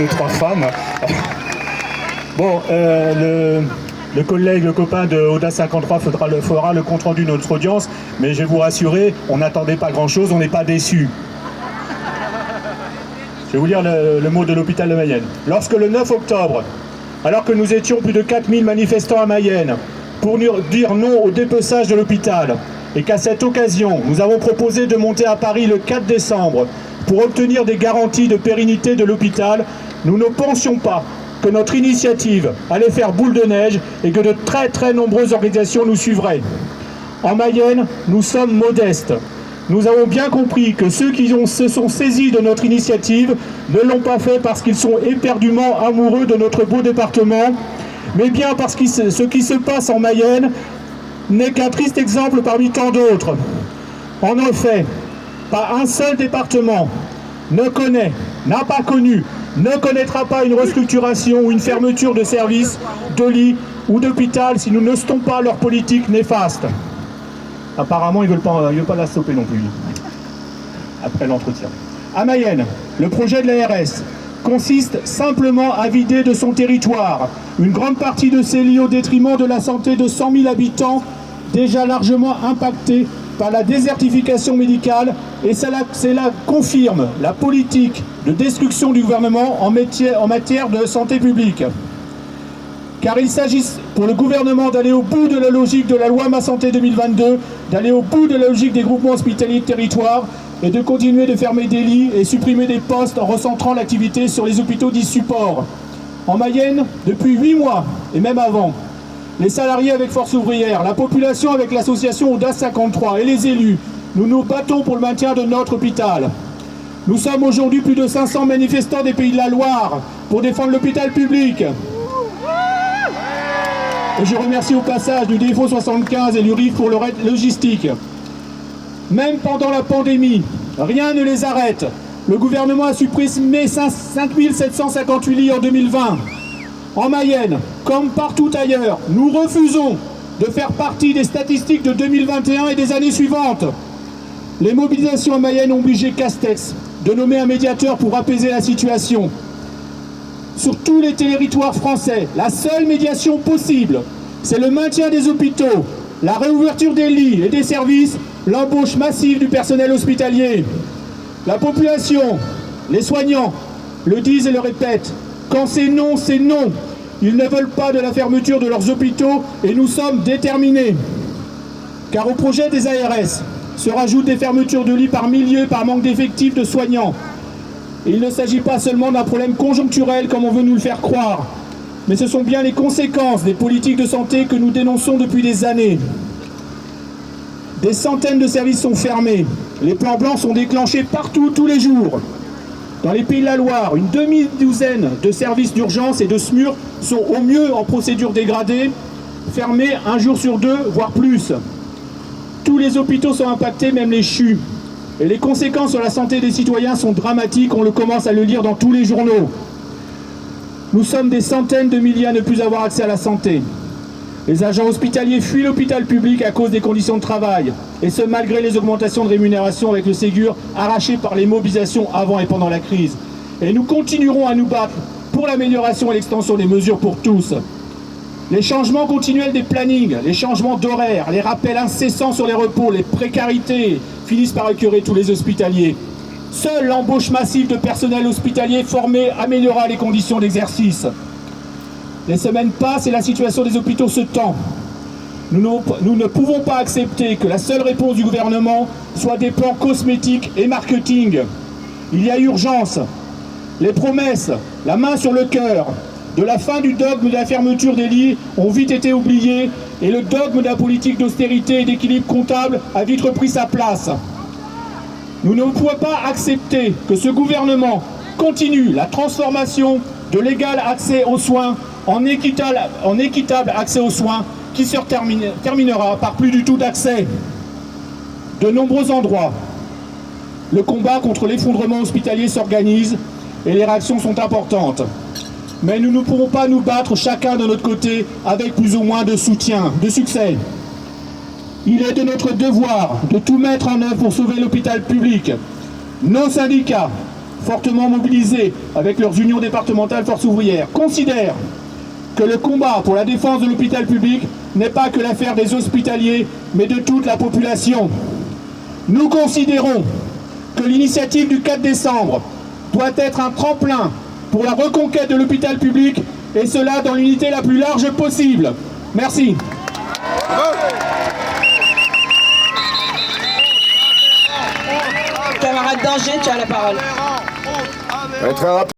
deux, trois femmes. Bon, le collègue, le copain de Oda 53 fera le compte-rendu de notre audience, mais je vais vous rassurer, on n'attendait pas grand-chose, on n'est pas déçus. Je vais vous lire le mot de l'hôpital de Mayenne. Lorsque le 9 octobre, alors que nous étions plus de 4000 manifestants à Mayenne, pour dire non au dépeçage de l'hôpital, et qu'à cette occasion, nous avons proposé de monter à Paris le 4 décembre pour obtenir des garanties de pérennité de l'hôpital, nous ne pensions pas que notre initiative allait faire boule de neige et que de très très nombreuses organisations nous suivraient. En Mayenne, nous sommes modestes. Nous avons bien compris que ceux qui se sont saisis de notre initiative ne l'ont pas fait parce qu'ils sont éperdument amoureux de notre beau département, mais bien parce que ce qui se passe en Mayenne n'est qu'un triste exemple parmi tant d'autres. En effet, pas un seul département ne connaît, n'a pas connu, ne connaîtra pas une restructuration ou une fermeture de services, de lits ou d'hôpital si nous ne stopons pas leur politique néfaste. Apparemment, ils ne veulent pas la stopper non plus, après l'entretien. À Mayenne, le projet de l'ARS consiste simplement à vider de son territoire une grande partie de ses lits au détriment de la santé de 100 000 habitants déjà largement impactés par la désertification médicale, et cela confirme la politique de destruction du gouvernement en matière de santé publique. Car il s'agit pour le gouvernement d'aller au bout de la logique de la loi Ma Santé 2022, d'aller au bout de la logique des groupements hospitaliers de territoire et de continuer de fermer des lits et supprimer des postes en recentrant l'activité sur les hôpitaux dits supports. En Mayenne, depuis 8 mois, et même avant, les salariés avec Force Ouvrière, la population avec l'association Oda 53 et les élus, nous nous battons pour le maintien de notre hôpital. Nous sommes aujourd'hui plus de 500 manifestants des Pays de la Loire pour défendre l'hôpital public. Et je remercie au passage du DFO 75 et du RIF pour leur aide logistique. Même pendant la pandémie, rien ne les arrête. Le gouvernement a supprimé 5758 lits en 2020. En Mayenne, comme partout ailleurs, nous refusons de faire partie des statistiques de 2021 et des années suivantes. Les mobilisations en Mayenne ont obligé Castex de nommer un médiateur pour apaiser la situation. Sur tous les territoires français, la seule médiation possible, c'est le maintien des hôpitaux, la réouverture des lits et des services, l'embauche massive du personnel hospitalier. La population, les soignants, le disent et le répètent. Quand c'est non, c'est non. Ils ne veulent pas de la fermeture de leurs hôpitaux et nous sommes déterminés. Car au projet des ARS se rajoutent des fermetures de lits par milliers par manque d'effectifs de soignants. Et il ne s'agit pas seulement d'un problème conjoncturel comme on veut nous le faire croire, mais ce sont bien les conséquences des politiques de santé que nous dénonçons depuis des années. Des centaines de services sont fermés. Les plans blancs sont déclenchés partout, tous les jours. Dans les Pays de la Loire, une demi-douzaine de services d'urgence et de SMUR sont au mieux en procédure dégradée, fermés un jour sur deux, voire plus. Tous les hôpitaux sont impactés, même les CHU. Et les conséquences sur la santé des citoyens sont dramatiques, on le commence à le lire dans tous les journaux. Nous sommes des centaines de milliers à ne plus avoir accès à la santé. Les agents hospitaliers fuient l'hôpital public à cause des conditions de travail, et ce malgré les augmentations de rémunération avec le Ségur arrachées par les mobilisations avant et pendant la crise. Et nous continuerons à nous battre pour l'amélioration et l'extension des mesures pour tous. Les changements continuels des plannings, les changements d'horaire, les rappels incessants sur les repos, les précarités finissent par écœurer tous les hospitaliers. Seule l'embauche massive de personnel hospitalier formé améliorera les conditions d'exercice. Les semaines passent et la situation des hôpitaux se tend. Nous ne pouvons pas accepter que la seule réponse du gouvernement soit des plans cosmétiques et marketing. Il y a urgence. Les promesses, la main sur le cœur, de la fin du dogme de la fermeture des lits ont vite été oubliés et le dogme de la politique d'austérité et d'équilibre comptable a vite repris sa place. Nous ne pouvons pas accepter que ce gouvernement continue la transformation de l'égal accès aux soins en équitable accès aux soins qui se terminera par plus du tout d'accès. De nombreux endroits, le combat contre l'effondrement hospitalier s'organise et les réactions sont importantes. Mais nous ne pourrons pas nous battre chacun de notre côté avec plus ou moins de soutien, de succès. Il est de notre devoir de tout mettre en œuvre pour sauver l'hôpital public. Nos syndicats, fortement mobilisés avec leurs unions départementales forces ouvrières, considèrent que le combat pour la défense de l'hôpital public n'est pas que l'affaire des hospitaliers, mais de toute la population. Nous considérons que l'initiative du 4 décembre doit être un tremplin pour la reconquête de l'hôpital public, et cela dans l'unité la plus large possible. Merci. Camarade Danger, tu as la parole. Très rapide.